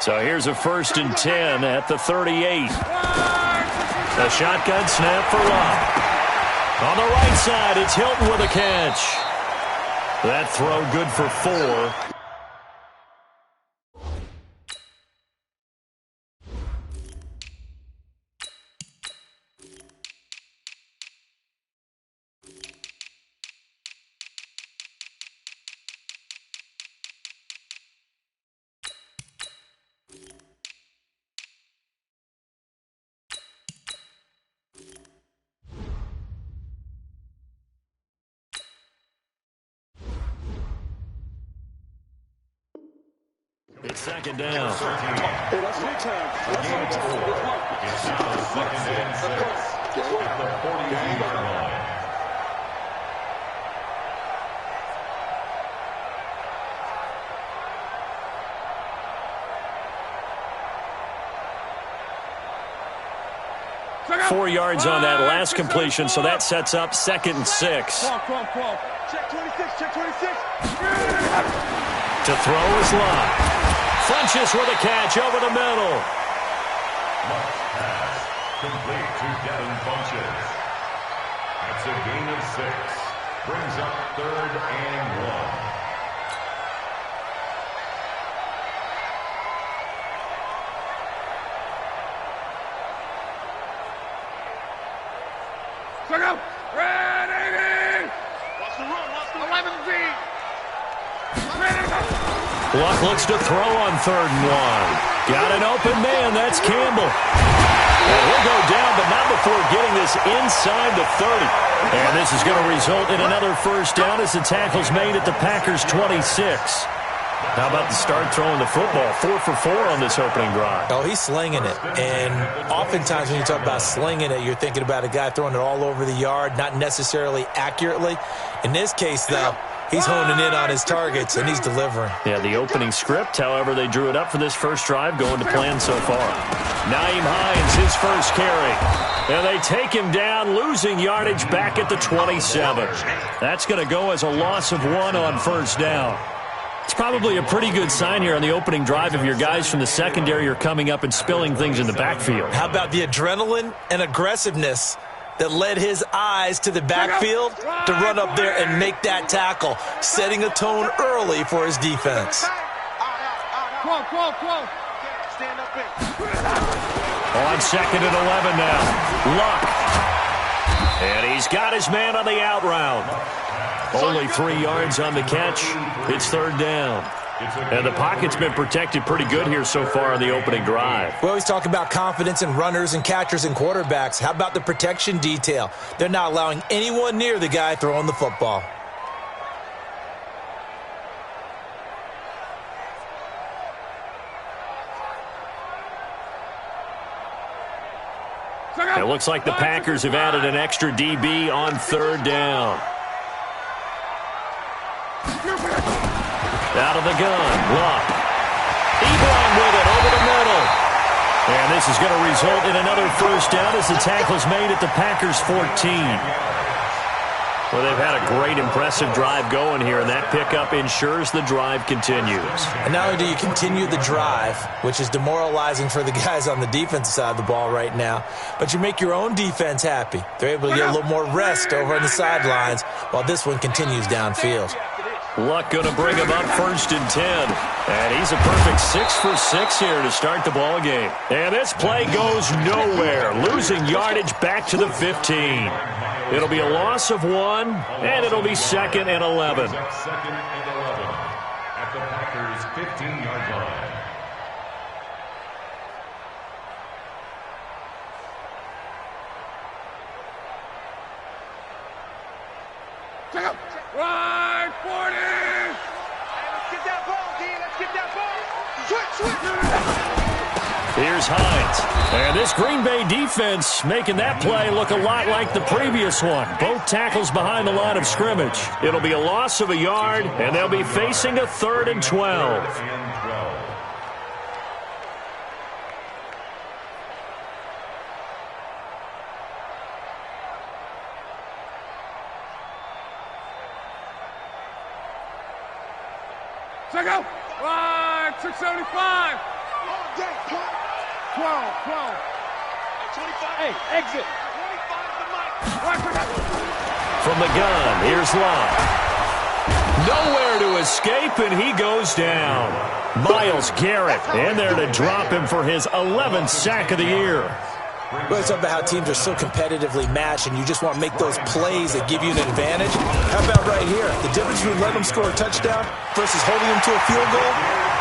So here's a 1st and 10 at the 38. A shotgun snap for Locke. On the right side, it's Hilton with a catch. That throw good for 4. It's 2nd down. Hey, that's your time. That's your time. It's now 2nd and 6 at the 42-yard line. Four yards on that last completion, so that sets up 2nd and 6. Check 26, check 26. To throw is Locke. Funches with a catch over the middle. Locke's pass complete to Devin Funches. That's a gain of 6. Brings up 3rd and 1. Go! Red 80! Watch the run, watch the 11 feet! Locke looks to throw on 3rd and 1. Got an open man, that's Campbell. And he'll go down, but not before getting this inside the 30. And this is going to result in another 1st down as the tackle's made at the Packers' 26. How about the start throwing the football? 4 for 4 on this opening drive. Oh, he's slinging it. And oftentimes when you talk about slinging it, you're thinking about a guy throwing it all over the yard, not necessarily accurately. In this case, though, he's honing in on his targets, and he's delivering. Yeah, the opening script, however, they drew it up for this first drive, going to plan so far. Nyheim Hines, his first carry. And they take him down, losing yardage back at the 27. That's going to go as a loss of 1 on 1st down. It's probably a pretty good sign here on the opening drive if your guys from the secondary are coming up and spilling things in the backfield. How about the adrenaline and aggressiveness that led his eyes to the backfield to run up there and make that tackle, setting a tone early for his defense. Stand up in. On 2nd and 11 now. Luck. And he's got his man on the out route. Only 3 yards on the catch. It's 3rd down. And the pocket's been protected pretty good here so far on the opening drive. We always talk about confidence in runners and catchers and quarterbacks. How about the protection detail? They're not allowing anyone near the guy throwing the football. It looks like the Packers have added an extra DB on 3rd down. Out of the gun, Locke. Ebron with it over the middle. And this is going to result in another 1st down as the tackle's made at the Packers' 14. Well, they've had a great, impressive drive going here, and that pickup ensures the drive continues. And not only do you continue the drive, which is demoralizing for the guys on the defensive side of the ball right now, but you make your own defense happy. They're able to get a little more rest over on the sidelines while this one continues downfield. Luck going to bring him up 1st and 10. And he's a perfect 6 for 6 here to start the ball game. And this play goes nowhere, losing yardage back to the 15. It'll be a loss of 1, and it'll be 2nd and 11. 2nd and 11 at the Packers' 15-yard line. Right, 40! Let's get that ball, D. Let's get that ball. Switch. Here's Hines. And this Green Bay defense making that play look a lot like the previous one. Both tackles behind the line of scrimmage. It'll be a loss of a yard, and they'll be facing a 3rd and 12. Check out. Right, 675. 12. 25. Hey, exit. 25 to Mike. From the gun, here's Love. Nowhere to escape, and he goes down. Myles Garrett in there to drop him for his 11th sack of the year. Well, it's about how teams are so competitively matched, and you just want to make those plays that give you an advantage. How about right here? The difference between letting them score a touchdown versus holding them to a field goal,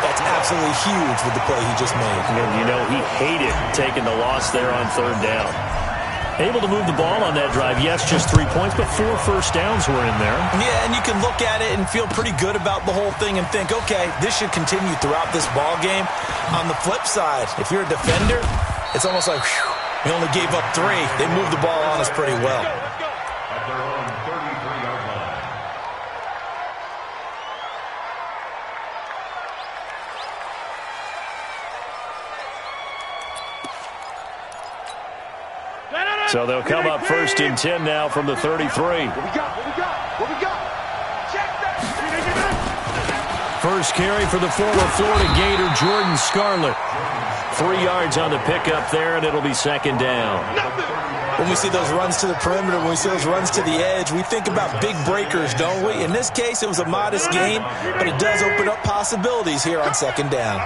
that's absolutely huge with the play he just made. And you know, he hated taking the loss there on third down. Able to move the ball on that drive. Yes, just 3 points, but 4 first downs were in there. Yeah, and you can look at it and feel pretty good about the whole thing and think, okay, this should continue throughout this ball game. On the flip side, if you're a defender, it's almost like, whew, we only gave up 3. They moved the ball on us pretty well. At their own 33-yard line. So they'll come up 1st and 10 now from the 33. What we got? Check that. First carry for the former Florida Gator, Jordan Scarlett. 3 yards on the pickup there, and it'll be 2nd down. When we see those runs to the perimeter, when we see those runs to the edge, we think about big breakers, don't we? In this case, it was a modest gain, but it does open up possibilities here on 2nd down.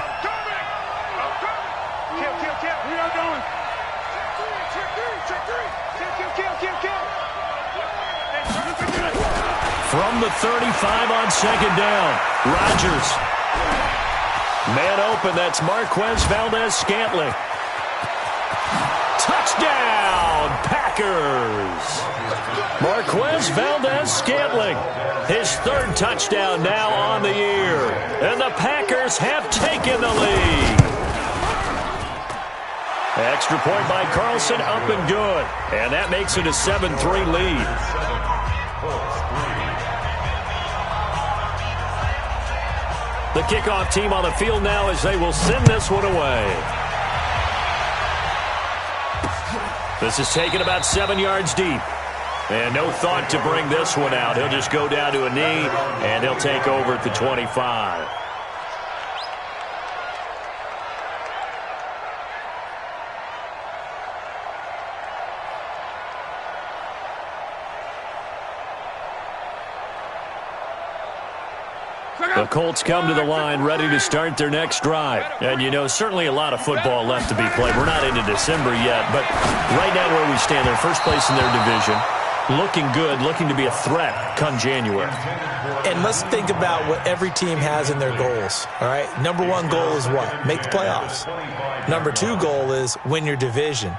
From the 35 on 2nd down, Rodgers. Man open, that's Marquez Valdez-Scantling. Touchdown, Packers! Marquez Valdez-Scantling, his 3rd touchdown now on the year. And the Packers have taken the lead. Extra point by Carlson, up and good. And that makes it a 7-3 lead. The kickoff team on the field now as they will send this one away. This is taken about 7 yards deep. And no thought to bring this one out. He'll just go down to a knee, and he'll take over at the 25. The Colts come to the line ready to start their next drive. And, you know, certainly a lot of football left to be played. We're not into December yet, but right now where we stand, they're first place in their division. Looking good, looking to be a threat come January. And let's think about what every team has in their goals, all right? Number 1 goal is what? Make the playoffs. Number 2 goal is win your division.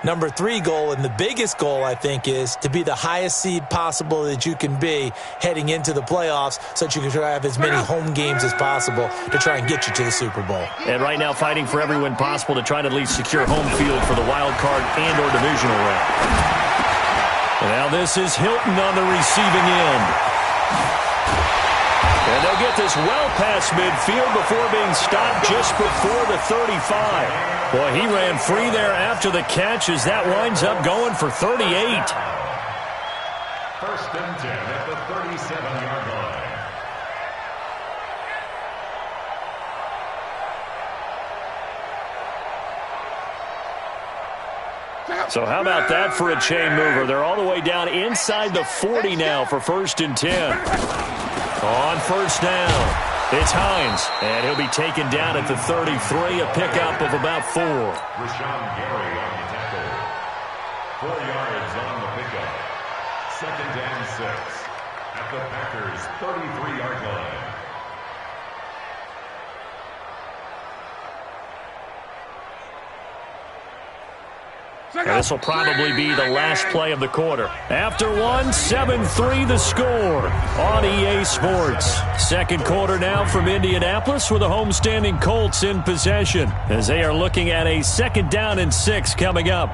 Number 3 goal, and the biggest goal, I think, is to be the highest seed possible that you can be heading into the playoffs so that you can try to have as many home games as possible to try and get you to the Super Bowl. And right now fighting for every win possible to try to at least secure home field for the wild card and or divisional round. Now this is Hilton on the receiving end. And they'll get this well past midfield before being stopped just before the 35. Boy, he ran free there after the catch as that winds up going for 38. 1st and 10 at the 37-yard line. So how about that for a chain mover? They're all the way down inside the 40 now for 1st and 10. On 1st down, it's Hines, and he'll be taken down at the 33, a pickup of about 4. Rashawn Gary on the tackle. 4 yards on the pickup. 2nd and 6 at the Packers' 33-yard line. And this will probably be the last play of the quarter. After one, 7-3 the score on EA Sports. 2nd quarter now from Indianapolis with the homestanding Colts in possession as they are looking at a 2nd down and 6 coming up.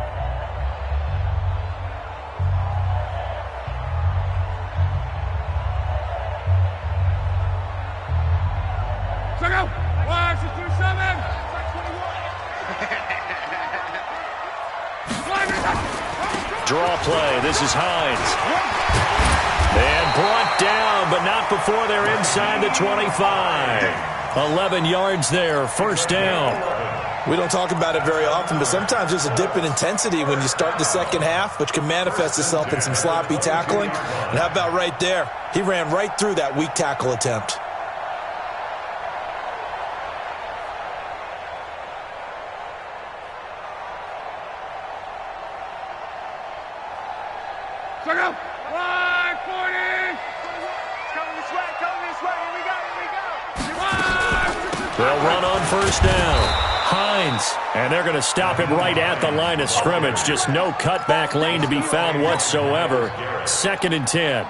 Draw play. This is Hines. And brought down, but not before they're inside the 25. 11 yards there. 1st down. We don't talk about it very often, but sometimes there's a dip in intensity when you start the second half, which can manifest itself in some sloppy tackling. And how about right there? He ran right through that weak tackle attempt. Circle! 140! Coming this way, here we go! They'll run on first down. Hines, and they're going to stop him right at the line of scrimmage. Just no cutback lane to be found whatsoever. 2nd and 10.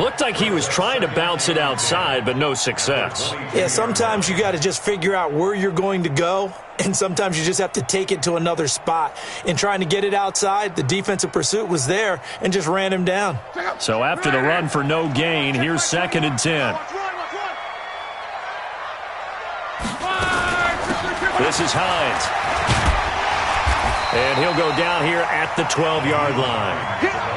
Looked like he was trying to bounce it outside, but no success. Yeah, sometimes you got to just figure out where you're going to go, and sometimes you just have to take it to another spot. In trying to get it outside, the defensive pursuit was there and just ran him down. So after the run for no gain, here's 2nd and 10. This is Hines. And he'll go down here at the 12-yard line.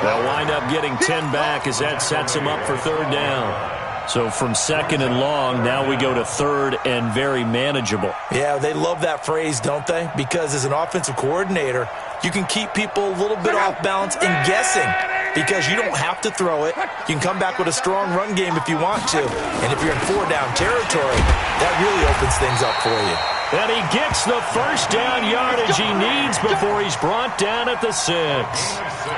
They'll wind up getting 10 back as that sets him up for 3rd down. So from 2nd and long, now we go to 3rd and very manageable. Yeah, they love that phrase, don't they? Because as an offensive coordinator, you can keep people a little bit off balance and guessing because you don't have to throw it. You can come back with a strong run game if you want to. And if you're in 4-down territory, that really opens things up for you. And he gets the first down yardage he needs before he's brought down at the 6.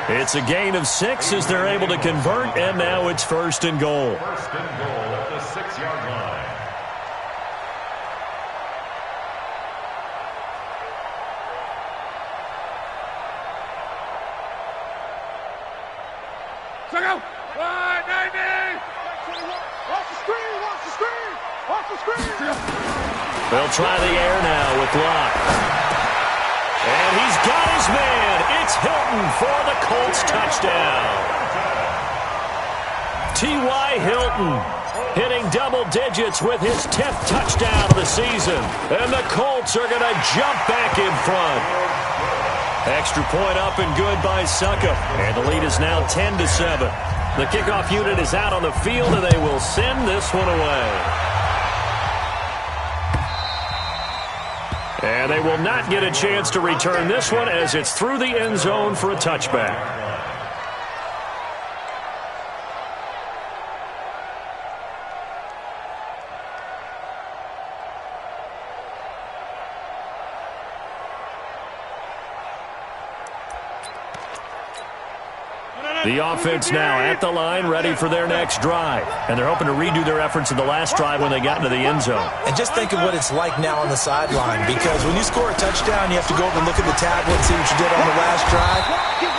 It's a gain of 6 as they're able to convert, and now it's 1st and goal. 1st and goal at the 6-yard line. Circle! 190! Watch the screen! Watch the screen! Watch the screen! They'll try the air now with Locke. And he's got his man. It's Hilton for the Colts touchdown. T.Y. Hilton hitting double digits with his 10th touchdown of the season. And the Colts are going to jump back in front. Extra point up and good by Suckup. And the lead is now 10-7. The kickoff unit is out on the field, and they will send this one away. And they will not get a chance to return this one as it's through the end zone for a touchback. The offense now at the line, ready for their next drive. And they're hoping to redo their efforts in the last drive when they got into the end zone. And just think of what it's like now on the sideline, because when you score a touchdown, you have to go over and look at the tablet and see what you did on the last drive.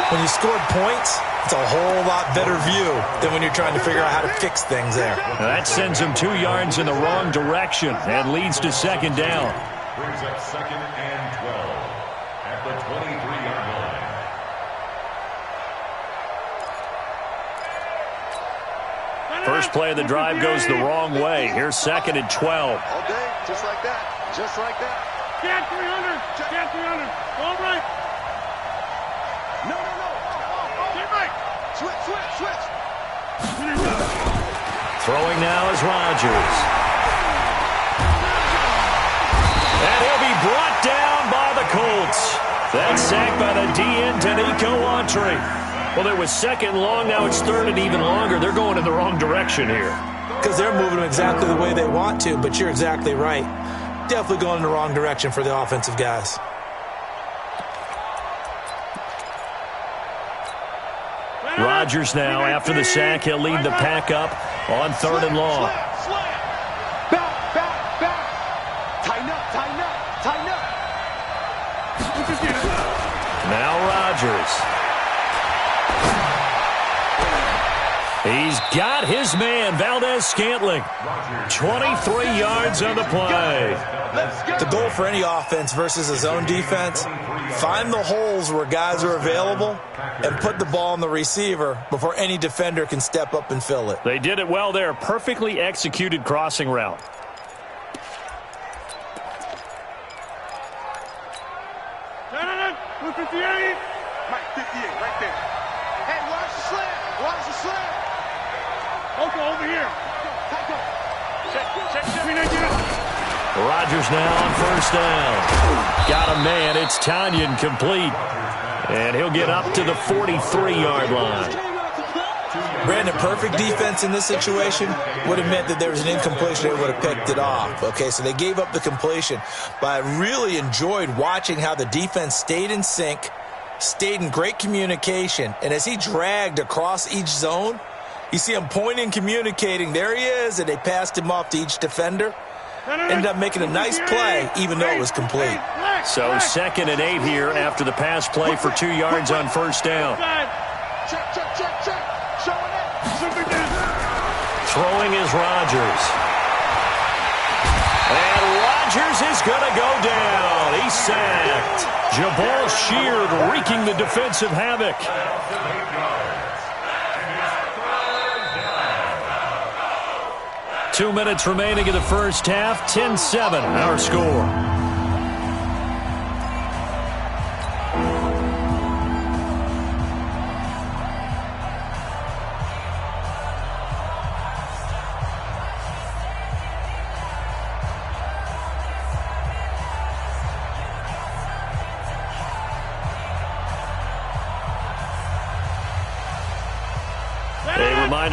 When you scored points, it's a whole lot better view than when you're trying to figure out how to fix things there. Now that sends them 2 yards in the wrong direction and leads to 2nd down. Brings up 2nd and 12 at the 23-yard line. First play of the drive goes the wrong way. Here's 2nd and 12. All day, just like that. Just like that. Get 300. Get 300. All right. No. Get right. Switch. Throwing now is Rodgers. And he'll be brought down by the Colts. That's sacked by the DN, Danico Autry. Well, it was 2nd long, now it's 3rd and even longer. They're going in the wrong direction here. Because they're moving them exactly the way they want to, but you're exactly right. Definitely going in the wrong direction for the offensive guys. Rodgers now, after the sack, he'll lead the pack up on 3rd and long. Back. Tighten up. Now Rodgers. He's got his man, Valdez-Scantling. 23 yards on the play. The goal for any offense versus his own defense, find the holes where guys are available and put the ball on the receiver before any defender can step up and fill it. They did it well there. Perfectly executed crossing route. Mike, 58, right there. Hey, watch the slant. Okay, over here. Check. Rodgers now on first down. Got a man. It's Tanyan complete. And he'll get up to the 43-yard line. Brandon, perfect defense in this situation would have meant that there was an incompletion. They would have picked it off. Okay, so they gave up the completion. But I really enjoyed watching how the defense stayed in sync, stayed in great communication. And as he dragged across each zone, you see him pointing, communicating. There he is, and they passed him off to each defender. Ended up making a nice play, even though it was complete. So 2nd and 8 here after the pass play for 2 yards on first down. Throwing is Rodgers. And Rodgers is going to go down. He's sacked. Jabal Sheard wreaking the defensive havoc. 2 minutes remaining in the first half. 10-7 our score.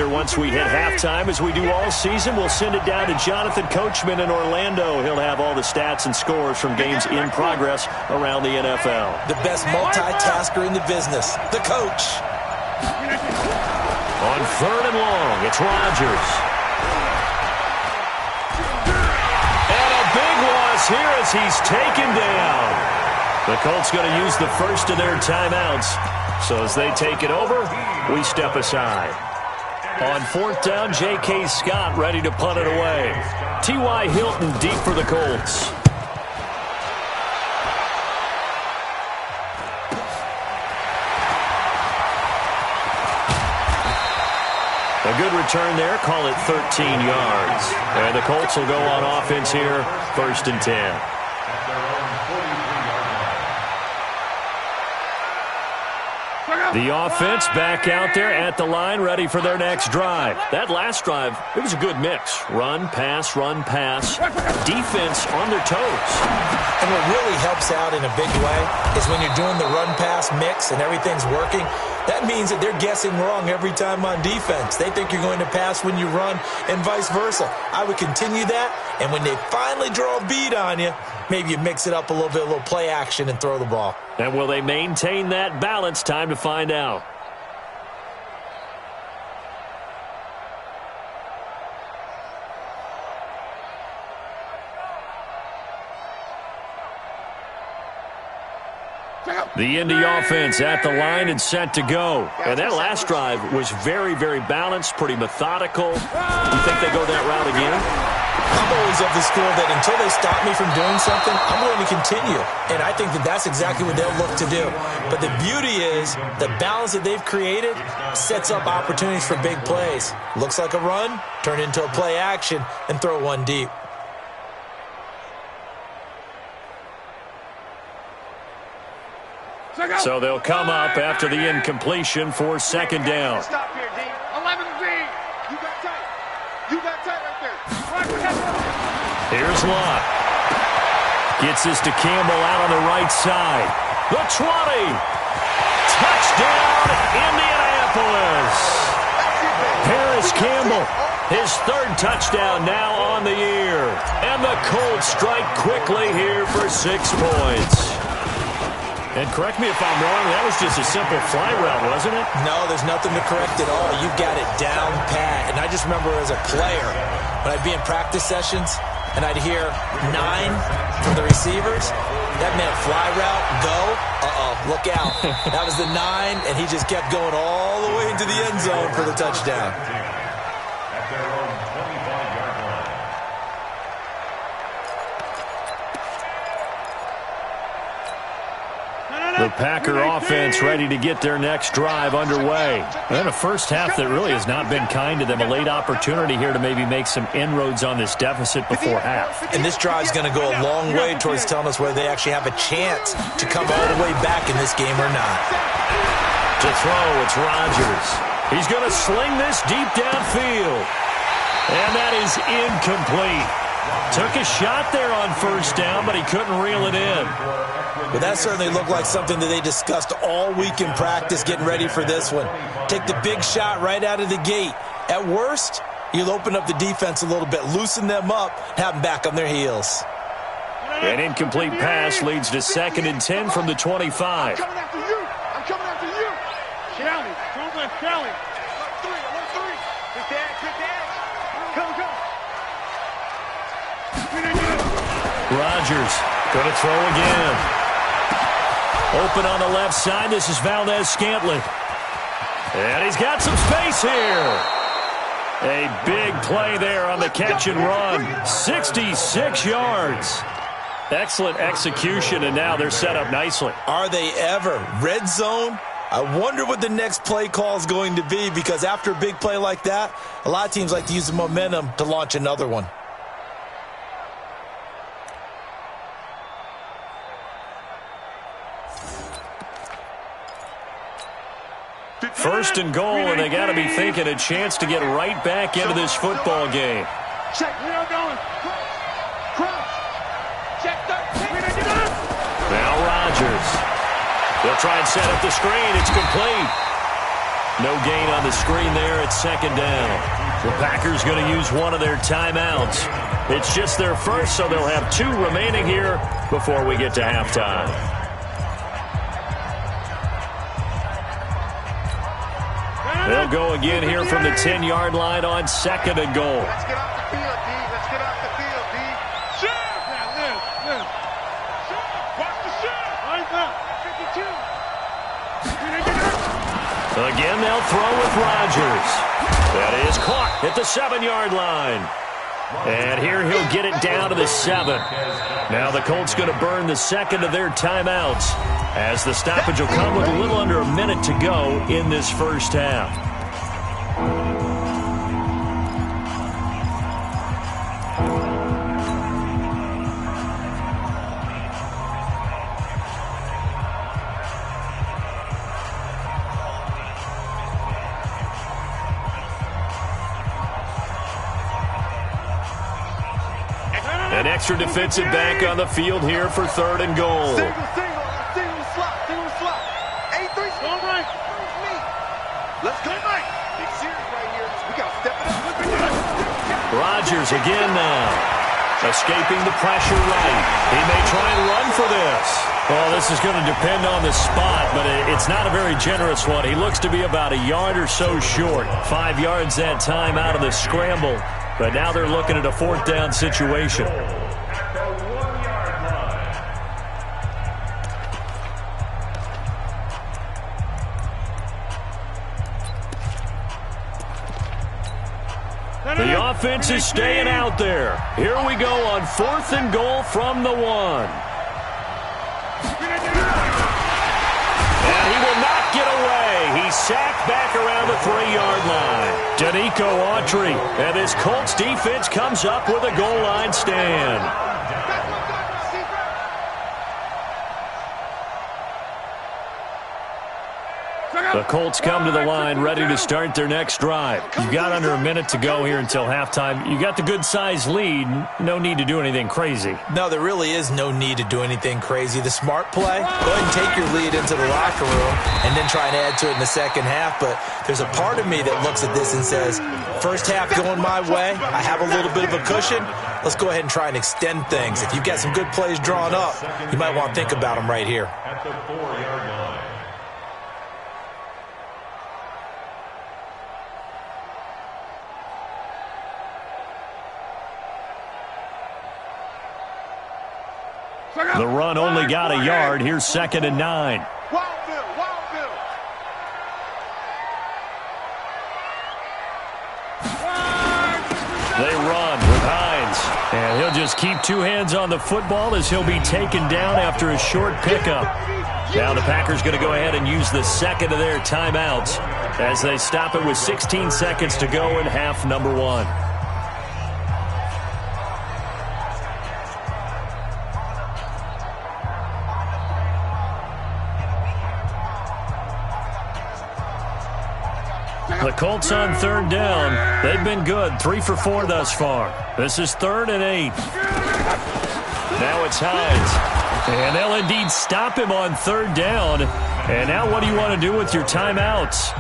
Once we hit halftime, as we do all season, we'll send it down to Jonathan Coachman in Orlando. He'll have all the stats and scores from games in progress around the NFL. The best multitasker in the business, the coach. On 3rd and long, it's Rodgers. And a big loss here as he's taken down. The Colts going to use the first of their timeouts. So as they take it over, we step aside. On 4th down, J.K. Scott ready to punt it away. T.Y. Hilton deep for the Colts. A good return there. Call it 13 yards. And the Colts will go on offense here, 1st and 10. The offense back out there at the line, ready for their next drive. That last drive, it was a good mix. Run, pass, defense on their toes. And what really helps out in a big way is when you're doing the run-pass mix and everything's working, that means that they're guessing wrong every time on defense. They think you're going to pass when you run and vice versa. I would continue that, and when they finally draw a bead on you, maybe you mix it up a little bit, a little play action, and throw the ball. And will they maintain that balance? Time to find out. The Indy offense at the line and set to go. And that last drive was very, very balanced, pretty methodical. You think they go that route again? I'm always of the school that until they stop me from doing something, I'm going to continue. And I think that that's exactly what they'll look to do. But the beauty is the balance that they've created sets up opportunities for big plays. Looks like a run, turn into a play action, and throw one deep. So they'll come up after the incompletion for 2nd down. Stop here, D. 11Z. You got tight. You got tight right there. Here's Lott. Gets this to Campbell out on the right side. The 20. Touchdown, Indianapolis. Harris Campbell, his 3rd touchdown now on the year. And the Colts strike quickly here for 6 points. And correct me if I'm wrong, that was just a simple fly route, wasn't it? No, there's nothing to correct at all. You've got it down pat. And I just remember as a player, when I'd be in practice sessions and I'd hear 9 from the receivers, that meant fly route, go, look out. That was the 9, and he just kept going all the way into the end zone for the touchdown. At their own 25-yard line. The Packer offense ready to get their next drive underway. And a first half that really has not been kind to them. A late opportunity here to maybe make some inroads on this deficit before half. And this drive's going to go a long way towards telling us whether they actually have a chance to come all the way back in this game or not. To throw, it's Rodgers. He's going to sling this deep downfield. And that is incomplete. Took a shot there on first down, but he couldn't reel it in. But that certainly looked like something that they discussed all week in practice getting ready for this one. Take the big shot right out of the gate. At worst, you'll open up the defense a little bit, loosen them up, have them back on their heels. An incomplete pass leads to 2nd and 10 from the 25. I'm coming after you. I'm coming after you. Kelly, don't let Kelly. Alert three. Hit the edge. Go. Rodgers going to throw again. Open on the left side. This is Valdez-Scantling. And he's got some space here. A big play there on the catch and run. 66 yards. Excellent execution, and now they're set up nicely. Are they ever? Red zone? I wonder what the next play call is going to be, because after a big play like that, a lot of teams like to use the momentum to launch another one. First and goal, and they got to be thinking a chance to get right back into this football game. Check. We are going. Crouch. Check 13. Now Rodgers. They'll try and set up the screen. It's complete. No gain on the screen there at 2nd down. The Packers going to use one of their timeouts. It's just their first, so they'll have 2 remaining here before we get to halftime. They'll go again here from the 10-yard line on 2nd and goal. Let's get off the field, D. Let's get off the field, D. Shift! Now, live. Shift! Watch the shift! Right there. 52. Again, they'll throw with Rodgers. That is caught at the 7-yard line. And here he'll get it down to the 7. Now the Colts going to burn the 2nd of their timeouts, as the stoppage will come with a little under a minute to go in this first half. An extra defensive back on the field here for 3rd and goal. Single slot. A3 slot right. Let's go, Mike. Big series right here. We got to step it up. Rodgers again now. Escaping the pressure right. He may try and run for this. Well, this is going to depend on the spot, but it's not a very generous one. He looks to be about a yard or so short. 5 yards that time out of the scramble. But now they're looking at a 4th down situation. At the 1-yard line. The offense is staying out there. Here we go on 4th and goal from the 1. And he will not get away. He's sacked back around the 3-yard line. Danico Autry, and this Colts defense comes up with a goal line stand. The Colts come to the line ready to start their next drive. You've got under a minute to go here until halftime. You got the good-sized lead. No need to do anything crazy. No, there really is no need to do anything crazy. The smart play, go ahead and take your lead into the locker room and then try and add to it in the second half. But there's a part of me that looks at this and says, first half going my way, I have a little bit of a cushion. Let's go ahead and try and extend things. If you've got some good plays drawn up, you might want to think about them right here. At the 4-yard line. The run only got a yard. Here's 2nd and 9. Wildville. They run with Hines. And he'll just keep 2 hands on the football as he'll be taken down after a short pickup. Now the Packers going to go ahead and use the 2nd of their timeouts as they stop it with 16 seconds to go in half number 1. The Colts on third down. They've been good, 3 for 4 thus far. This is 3rd and 8. Now it's Hines. And they'll indeed stop him on third down. And now what do you want to do with your timeouts?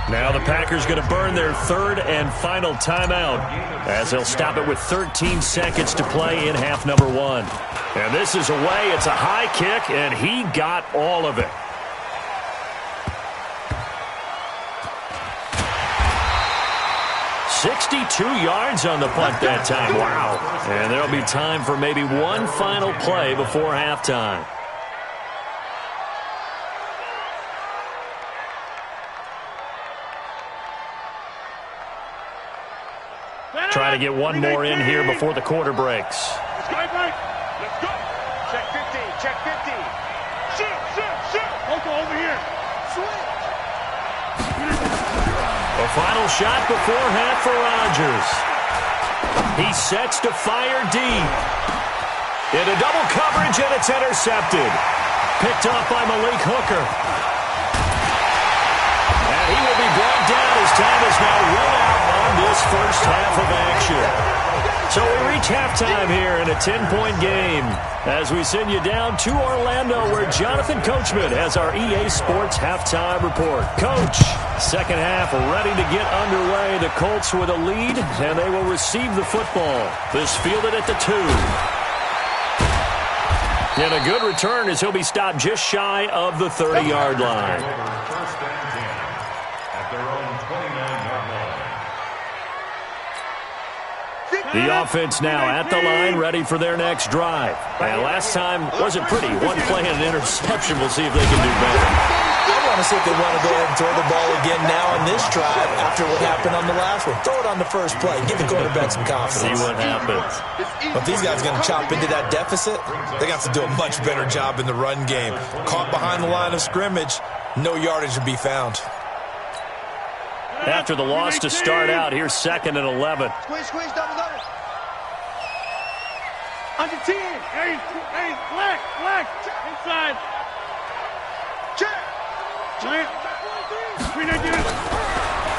Now the Packers going to burn their 3rd and final timeout as they'll stop it with 13 seconds to play in half number 1. And this is away. It's a high kick, and he got all of it. $62 yards on the punt that time. Wow. And there'll be time for maybe one final play before halftime. Try to get one more in here before the quarter breaks. Let's go. Check 50. Check 50. Shoot. Over here. Switch. A final shot before half for Rodgers. He sets to fire deep. Into double coverage, and it's intercepted. Picked off by Malik Hooker. And he will be brought down as time is now run out on this first half of action. So we reach halftime here in a 10-point game as we send you down to Orlando where Jonathan Coachman has our EA Sports halftime report. Coach, second half ready to get underway. The Colts with a lead, and they will receive the football. This fielded at the 2. And a good return as he'll be stopped just shy of the 30-yard line. First and 10 at their own 29-yard line. The offense now at the line, ready for their next drive. And last time wasn't pretty. One play and an interception. We'll see if they can do better. I want to see if they want to go ahead and throw the ball again now on this drive after what happened on the last one. Throw it on the first play. Give the quarterback some confidence. See what happens. But these guys are going to chop into that deficit. They got to do a much better job in the run game. Caught behind the line of scrimmage, no yardage to be found. After the loss to start out, here's 2nd and 11. Squeeze, double. Under 10. Hey, black. Inside. Check.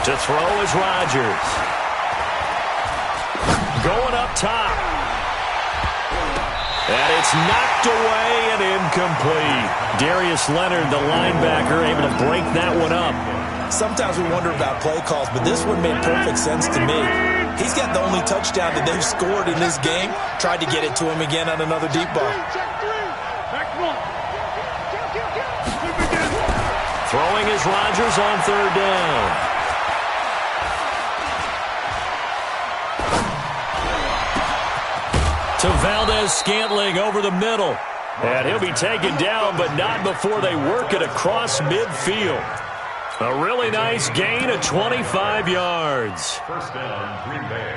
To throw is Rodgers. Going up top. And it's knocked away and incomplete. Darius Leonard, the linebacker, able to break that one up. Sometimes we wonder about play calls, but this one made perfect sense to me. He's got the only touchdown that they've scored in this game. Tried to get it to him again on another deep ball. Throwing is Rodgers on third down. To Valdez-Scantling over the middle. And he'll be taken down, but not before they work it across midfield. A really nice gain of 25 yards. First down, Green Bay.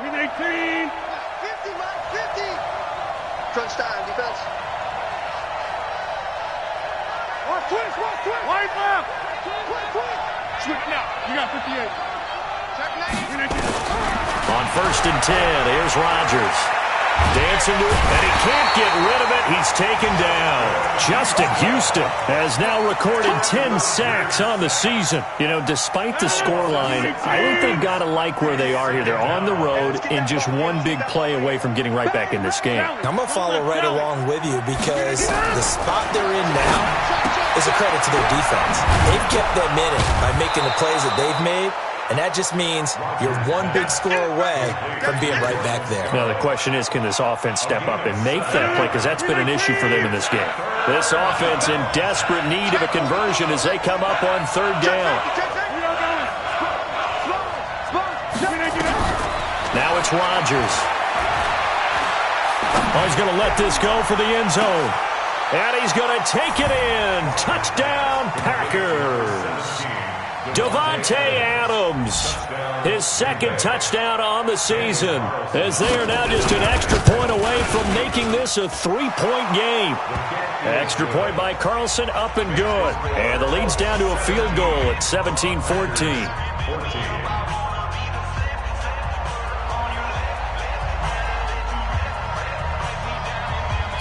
With 18. 50, Mike, 50. Crunch time, defense. Watch twist. Wide left. Quick. Switch now. You got 58. On 1st and 10, here's Rodgers. Dancing to it, and he can't get rid of it. He's taken down. Justin Houston has now recorded 10 sacks on the season. You know, despite the scoreline, I think they've got to like where they are here. They're on the road and just one big play away from getting right back in this game. I'm going to follow right along with you because the spot they're in now is a credit to their defense. They've kept them in it by making the plays that they've made. And that just means you're one big score away from being right back there. Now, the question is, can this offense step up and make that play? Because that's been an issue for them in this game. This offense in desperate need of a conversion as they come up on third down. Now it's Rodgers. Oh, he's going to let this go for the end zone. And he's going to take it in. Touchdown, Packers. Davante Adams, his 2nd touchdown on the season, as they are now just an extra point away from making this a 3-point game. Extra point by Carlson, up and good. And the lead's down to a field goal at 17-14.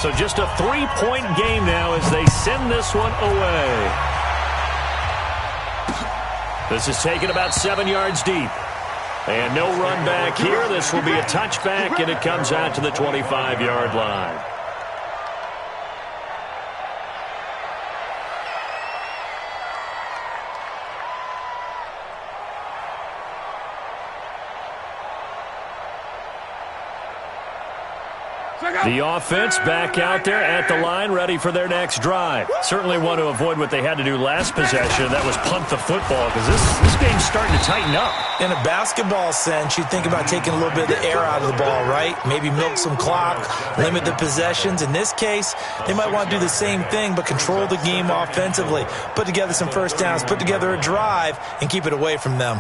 So just a 3-point game now as they send this one away. This is taken about 7 yards deep. And no run back here. This will be a touchback, and it comes out to the 25-yard line. The offense back out there at the line, ready for their next drive. Certainly want to avoid what they had to do last possession. That was punt the football, because this game's starting to tighten up. In a basketball sense, you think about taking a little bit of the air out of the ball, right? Maybe milk some clock, limit the possessions. In this case, they might want to do the same thing, but control the game offensively. Put together some first downs, put together a drive, and keep it away from them.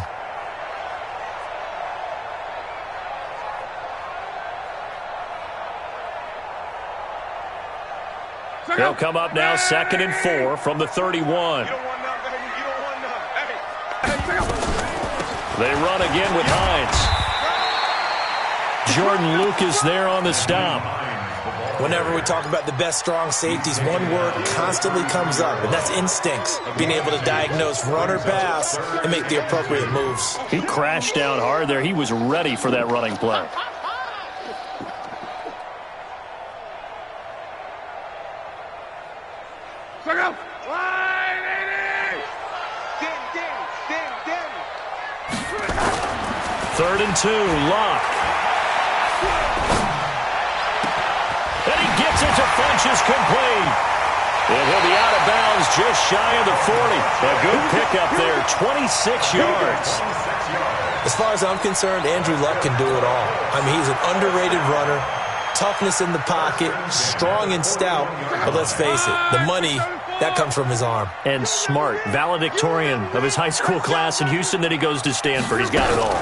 They'll come up now 2nd and 4 from the 31. They run again with Hines. Jordan Lucas there on the stop. Whenever we talk about the best strong safeties, one word constantly comes up, and that's instincts. Being able to diagnose run or pass and make the appropriate moves. He crashed down hard there. He was ready for that running play. Third and 2, Luck. And he gets it to Funches complete. And he'll be out of bounds just shy of the 40. A good pickup there, 26 yards. As far as I'm concerned, Andrew Luck can do it all. I mean, he's an underrated runner. Toughness in the pocket, strong and stout. But let's face it, the money, that comes from his arm. And smart, valedictorian of his high school class in Houston. Then he goes to Stanford. He's got it all.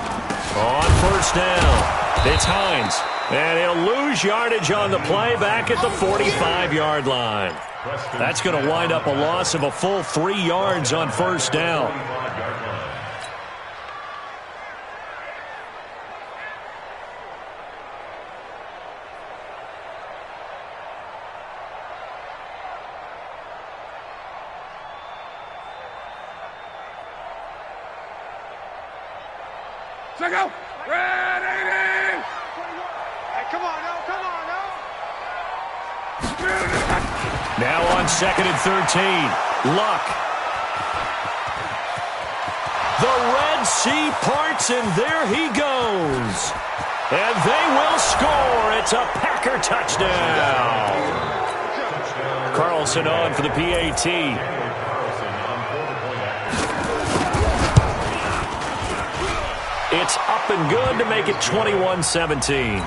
On first down, it's Hines. And he'll lose yardage on the play back at the 45-yard line. That's going to wind up a loss of a full 3 yards on first down. Go. Ready. Hey, come on, no. Now on 2nd and 13, Luck. The Red Sea parts, and there he goes. And they will score. It's a Packer touchdown. Carlson on for the PAT. It's up and good to make it 21-17.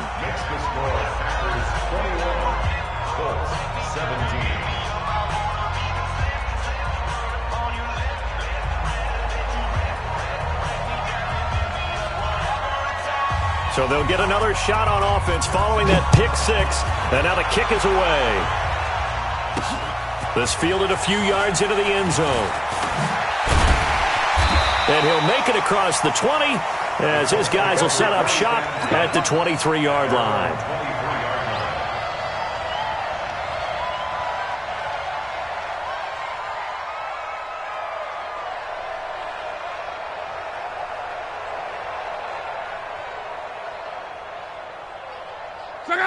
So they'll get another shot on offense following that pick six. And now the kick is away. This fielded a few yards into the end zone. And he'll make it across the 20 as his guys will set up shop at the 23-yard line.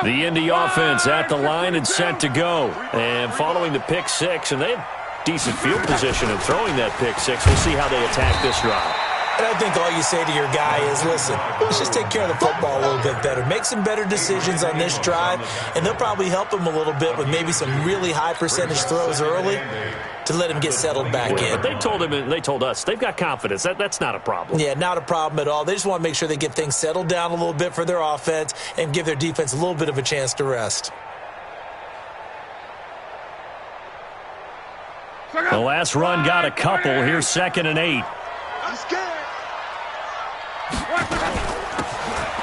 The Indy offense at the line and set to go. And following the pick six, and they have decent field position in throwing that pick six. We'll see how they attack this drive. And I think all you say to your guy is, listen, let's just take care of the football a little bit better. Make some better decisions on this drive, and they'll probably help him a little bit with maybe some really high percentage throws early to let him get settled back in. But they told him, and they told us, they've got confidence. That's not a problem. Yeah, not a problem at all. They just want to make sure they get things settled down a little bit for their offense and give their defense a little bit of a chance to rest. The last run got a couple. Here's 2nd and 8.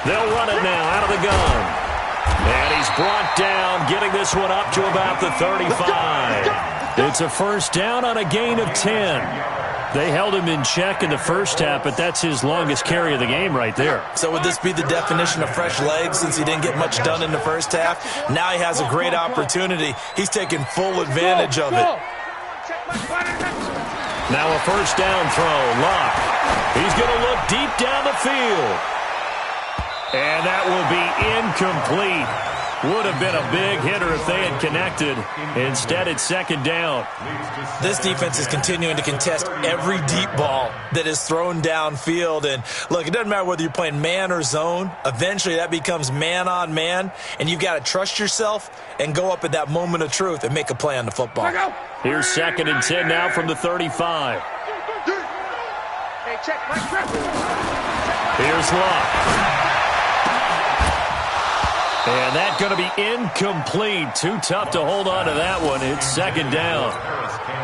They'll run it now out of the gun. And he's brought down, getting this one up to about the 35. It's a first down on a gain of 10. They held him in check in the first half, but that's his longest carry of the game right there. So would this be the definition of fresh legs since he didn't get much done in the first half? Now he has a great opportunity. He's taking full advantage of it. Now a first down throw. Locke. He's going to look deep down the field. And that will be incomplete. Would have been a big hitter if they had connected. Instead, it's second down. This defense is continuing to contest every deep ball that is thrown downfield. And, look, it doesn't matter whether you're playing man or zone. Eventually, that becomes man on man. And you've got to trust yourself and go up at that moment of truth and make a play on the football. Here's 2nd and 10 now from the 35. Here's Locke. And that's going to be incomplete. Too tough to hold on to that one. It's second down.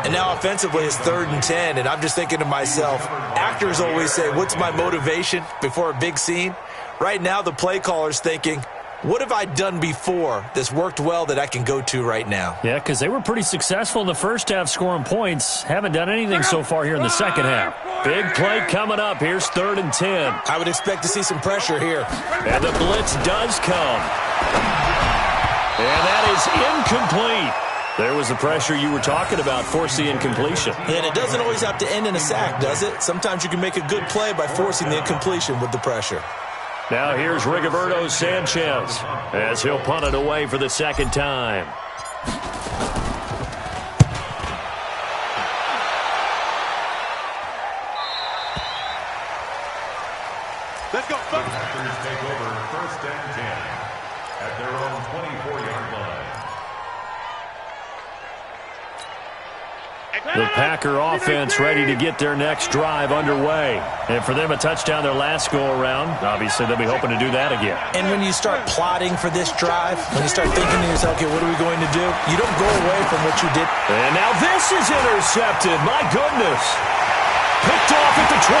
And now offensively it's 3rd and 10. And I'm just thinking to myself, actors always say, what's my motivation before a big scene? Right now the play caller's thinking, what have I done before that's worked well that I can go to right now? Yeah, because they were pretty successful in the first half scoring points. Haven't done anything so far here in the second half. Big play coming up. Here's 3rd and 10. I would expect to see some pressure here. And the blitz does come. And that is incomplete. There was the pressure you were talking about, force the incompletion. And it doesn't always have to end in a sack, does it? Sometimes you can make a good play by forcing the incompletion with the pressure. Now here's Rigoberto Sanchez as he'll punt it away for the second time. Let's go. Packers take over 1st and 10 at their own 24-yard line. The Packer offense ready to get their next drive underway. And for them, a touchdown their last go-around. Obviously, they'll be hoping to do that again. And when you start plotting for this drive, when you start thinking to yourself, okay, what are we going to do? You don't go away from what you did. And now this is intercepted. My goodness. Picked off at the 23.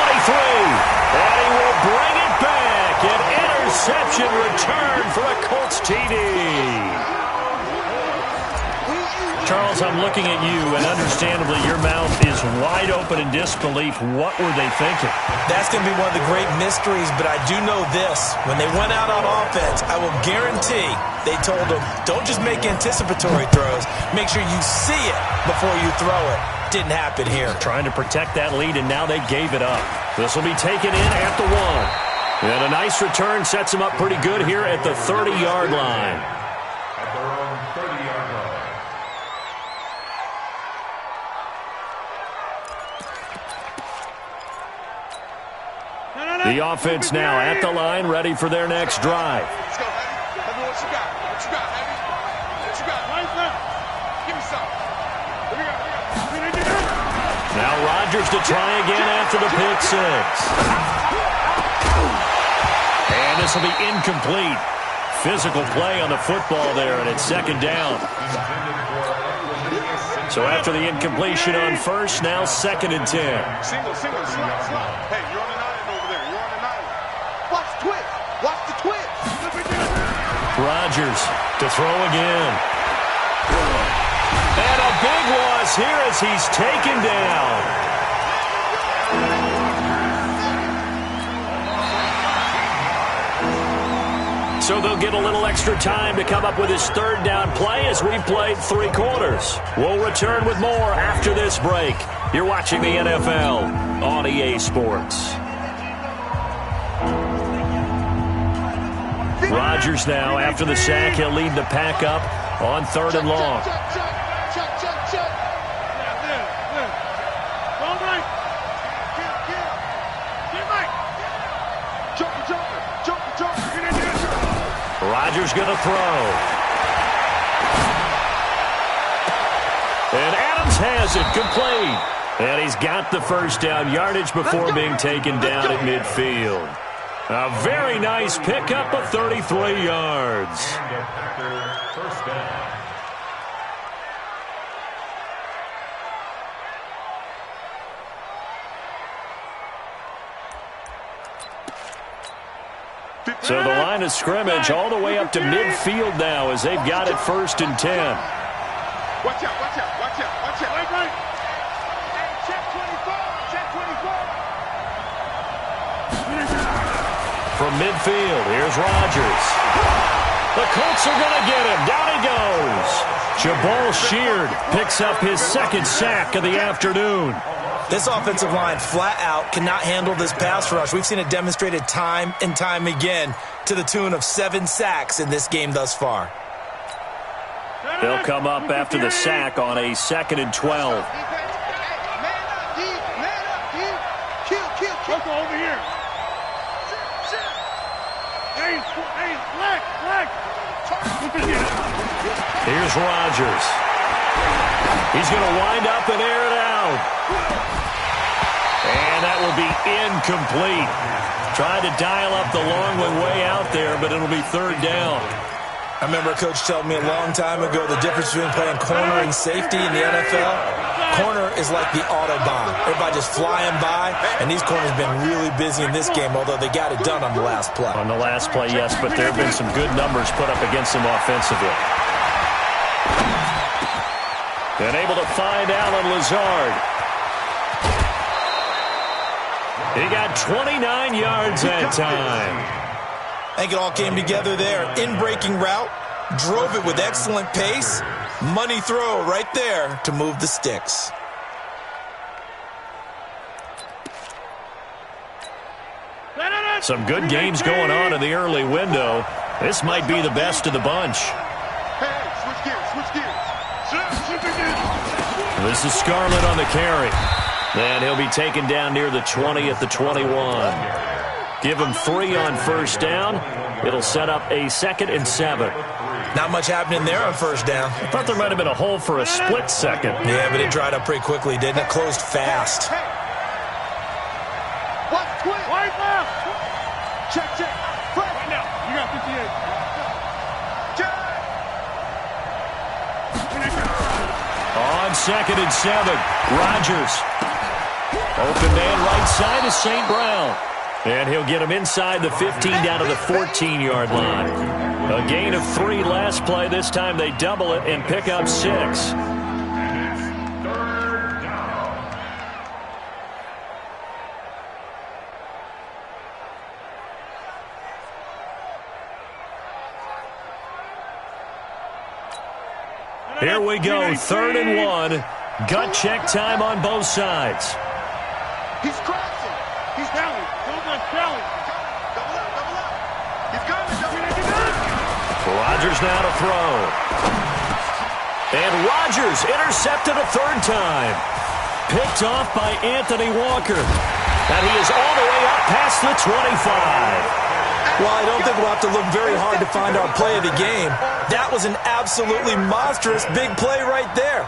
And he will bring it back. An interception return for a Colts TD. Charles, I'm looking at you, and understandably, your mouth is wide open in disbelief. What were they thinking? That's going to be one of the great mysteries, but I do know this. When they went out on offense, I will guarantee they told them, don't just make anticipatory throws. Make sure you see it before you throw it. Didn't happen here. Trying to protect that lead, and now they gave it up. This will be taken in at the 1. And a nice return sets them up pretty good here at the 30-yard line. At their own 30-yard line. The offense now at the line, ready for their next drive. Let's go, Heavy. Heavy, what you got? What you got, Heavy? What you got? Give me some. Now Rodgers to try again after the pick six. And this will be incomplete. Physical play on the football there, and it's second down. So after the incompletion on first, now 2nd and 10. Single, slot. Hey, you're on an island over there. You're on an island. Watch the twist. Watch the twist. Rodgers to throw again. And a big loss here as he's taken down. So they'll get a little extra time to come up with his 3rd down play as we've played 3 quarters. We'll return with more after this break. You're watching the NFL on EA Sports. Rodgers now, after the sack, he'll lead the pack up on 3rd and long. Rodgers going to throw. And Adams has it complete. And he's got the first down yardage before being taken down at midfield. A very nice pickup of 33 yards. And a Packer first down. So the line of scrimmage all the way up to midfield now as they've got it 1st and 10. Watch out. Right. Hey, check 24. Check from midfield. Here's Rodgers. The Colts are going to get him. Down he goes. Jabal Sheard picks up his second sack of the afternoon. This offensive line flat out cannot handle this pass rush. We've seen it demonstrated time and time again to the tune of 7 sacks in this game thus far. They'll come up after the sack on a 2nd and 12. Over here. Here's Rodgers. He's going to wind up and air it out. And that will be incomplete. Trying to dial up the long one way out there, but it'll be 3rd down. I remember a coach telling me a long time ago the difference between playing corner and safety in the NFL. Corner is like the Autobahn. Everybody just flying by, and these corners have been really busy in this game, although they got it done on the last play. On the last play, yes, but there have been some good numbers put up against them offensively. And able to find Allen Lazard. He got 29 yards that time. I think it all came together there. In-breaking route, drove it with excellent pace. Money throw right there to move the sticks. Some good games going on in the early window. This might be the best of the bunch. This is Scarlett on the carry. And he'll be taken down near the 20 at the 21. Give him 3 on 1st down. It'll set up a 2nd and 7. Not much happening there on 1st down. I thought there might have been a hole for a split second. Yeah, but it dried up pretty quickly, didn't it? Closed fast. Wide left. Check. Right now. You got 58. On 2nd and 7, Rodgers. Open man right side is St. Brown. And he'll get him inside the 15 down to the 14-yard line. A gain of 3 last play. This time they double it and pick up 6. And it's 3rd down. Here we go, 3rd and 1. Gut check time on both sides. He's crossing. He's Kelly. Kelly. Double up. He's coming. Rodgers now to throw. And Rodgers intercepted a 3rd time. Picked off by Anthony Walker. And he is all the way up past the 25. Well, I don't think we'll have to look very hard to find our play of the game. That was an absolutely monstrous big play right there.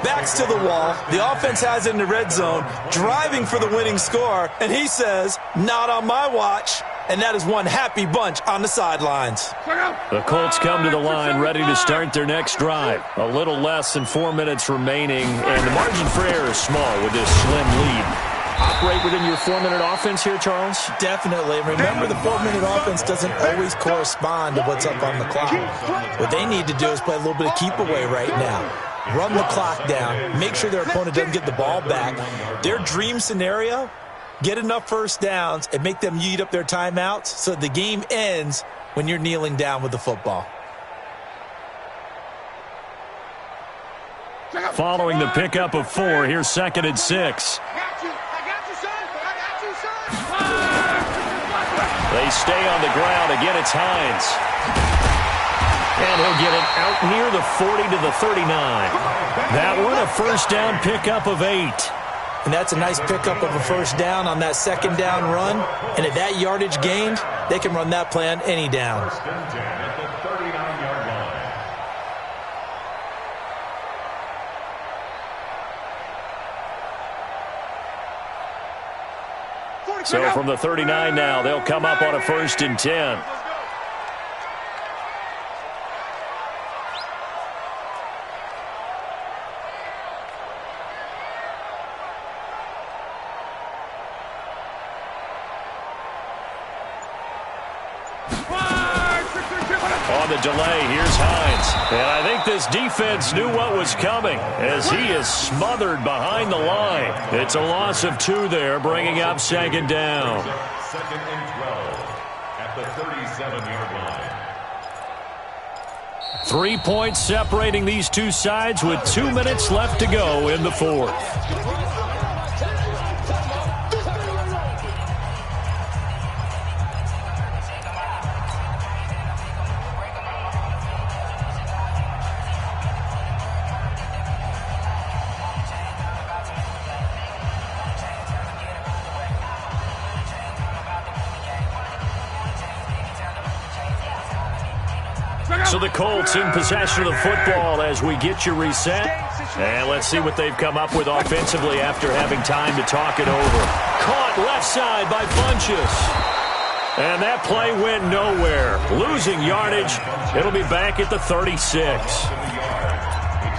Backs to the wall. The offense has it in the red zone, driving for the winning score. And he says, not on my watch. And that is one happy bunch on the sidelines. The Colts come to the line ready to start their next drive. A little less than 4 minutes remaining. And the margin for error is small with this slim lead. Operate within your 4-minute offense here, Charles? Definitely. Remember, the 4-minute offense doesn't always correspond to what's up on the clock. What they need to do is play a little bit of keep away right now. Run the clock down. Make sure their opponent doesn't get the ball back. Their dream scenario, get enough 1st downs and make them eat up their timeouts so the game ends when you're kneeling down with the football. Following the pickup of 4, here's 2nd and 6. They stay on the ground. Again, it's Hines. And he'll get it out near the 40 to the 39. That one, a 1st down pickup of 8. And that's a nice pickup of a 1st down on that 2nd down run. And at that yardage gained, they can run that play on any down. So from the 39 now, they'll come up on a 1st and 10. On the delay, here's Hines. And I think this defense knew what was coming as he is smothered behind the line. It's a loss of 2 there, bringing up 2nd down. 2nd and 12. the 37-yard line. 3 points separating these two sides with 2 minutes left to go in the fourth. So the Colts in possession of the football as we get you reset. And let's see what they've come up with offensively after having time to talk it over. Caught left side by Funchess. And that play went nowhere. Losing yardage. It'll be back at the 36.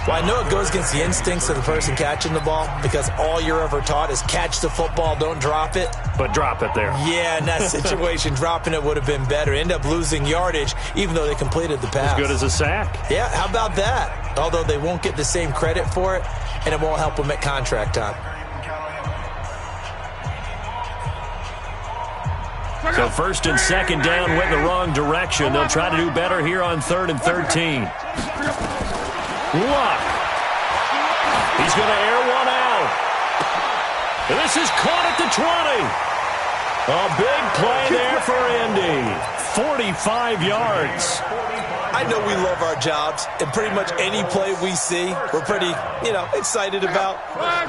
Well, I know it goes against the instincts of the person catching the ball because all you're ever taught is catch the football, don't drop it. But drop it there. Yeah, in that situation, dropping it would have been better. End up losing yardage, even though they completed the pass. As good as a sack. Yeah, how about that? Although they won't get the same credit for it, and it won't help them at contract time. So first and second down went the wrong direction. They'll try to do better here on 3rd and 13. Luck. He's going to air one out. And this is caught at the 20. A big play there for Indy. 45 yards. I know we love our jobs, and pretty much any play we see, we're pretty, excited about.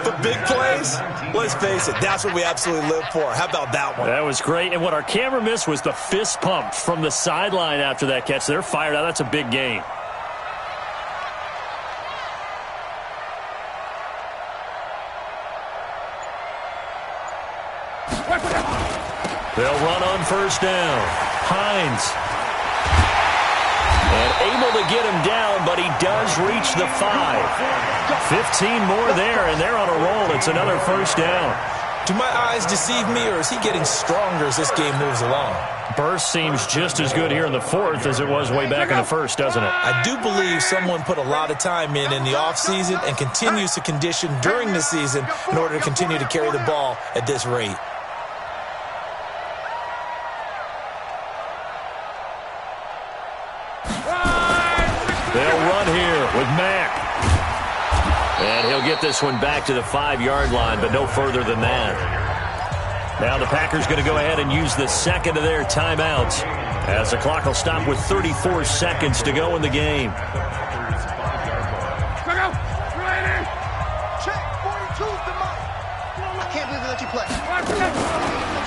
But big plays, let's face it, that's what we absolutely live for. How about that one? That was great. And what our camera missed was the fist pump from the sideline after that catch. They're fired out. That's a big gain. They'll run on first down. Hines. And able to get him down, but he does reach the 5. 15 more there, and they're on a roll. It's another first down. Do my eyes deceive me, or is he getting stronger as this game moves along? Burst seems just as good here in the fourth as it was way back in the first, doesn't it? I do believe someone put a lot of time in the offseason and continues to condition during the season in order to continue to carry the ball at this rate. They'll run here with Mack. And he'll get this one back to the 5-yard line, but no further than that. Now the Packers going to go ahead and use the second of their timeouts as the clock will stop with 34 seconds to go in the game.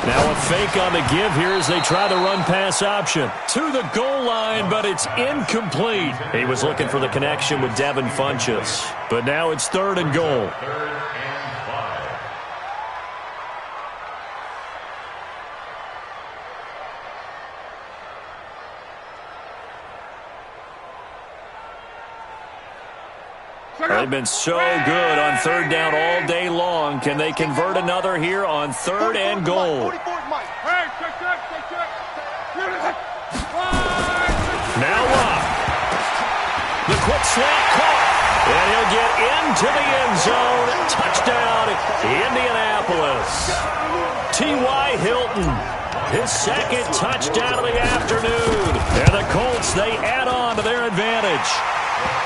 Now a fake on the give here as they try the run-pass option. To the goal line, but it's incomplete. He was looking for the connection with Devin Funchess. But now it's 3rd and goal. 3rd and 5. They've been so good on 3rd down all day long. Can they convert another here on 3rd and goal? Now Luck. The quick slant caught. And he'll get into the end zone. Touchdown, Indianapolis. T.Y. Hilton, his second touchdown of the afternoon. And the Colts, they add on to their advantage.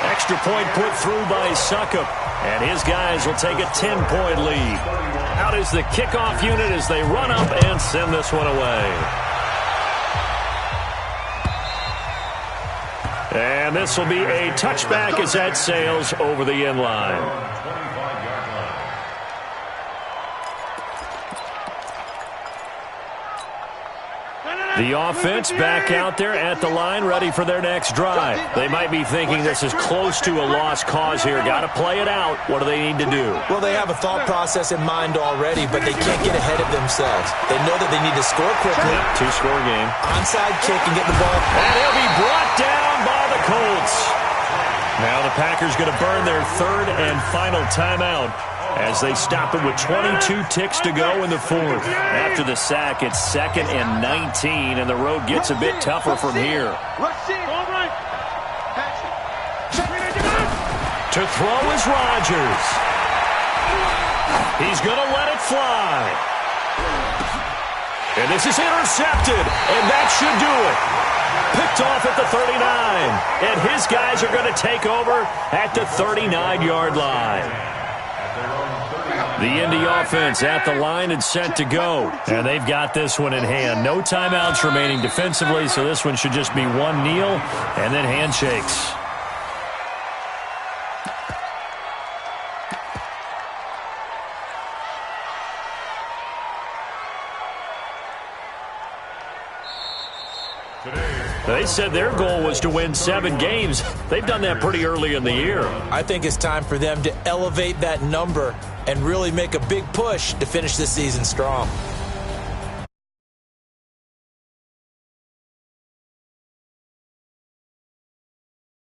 Extra point put through by Succop, and his guys will take a 10-point lead. Out is the kickoff unit as they run up and send this one away. And this will be a touchback as that sails over the end line. The offense back out there at the line, ready for their next drive. They might be thinking this is close to a lost cause here. Got to play it out. What do they need to do? Well, they have a thought process in mind already, but they can't get ahead of themselves. They know that they need to score quickly. Yep, 2-score game. Onside kick and get the ball. And he'll be brought down by the Colts. Now the Packers going to burn their 3rd and final timeout as they stop it with 22 ticks to go in the fourth. After the sack, it's 2nd and 19, and the road gets a bit tougher from here. To throw is Rodgers. He's going to let it fly. And this is intercepted, and that should do it. Picked off at the 39, and his guys are going to take over at the 39-yard line. The Indy offense at the line and set to go. And they've got this one in hand. No timeouts remaining defensively, so this one should just be one kneel and then handshakes. They said their goal was to win 7 games. They've done that pretty early in the year. I think it's time for them to elevate that number and really make a big push to finish this season strong.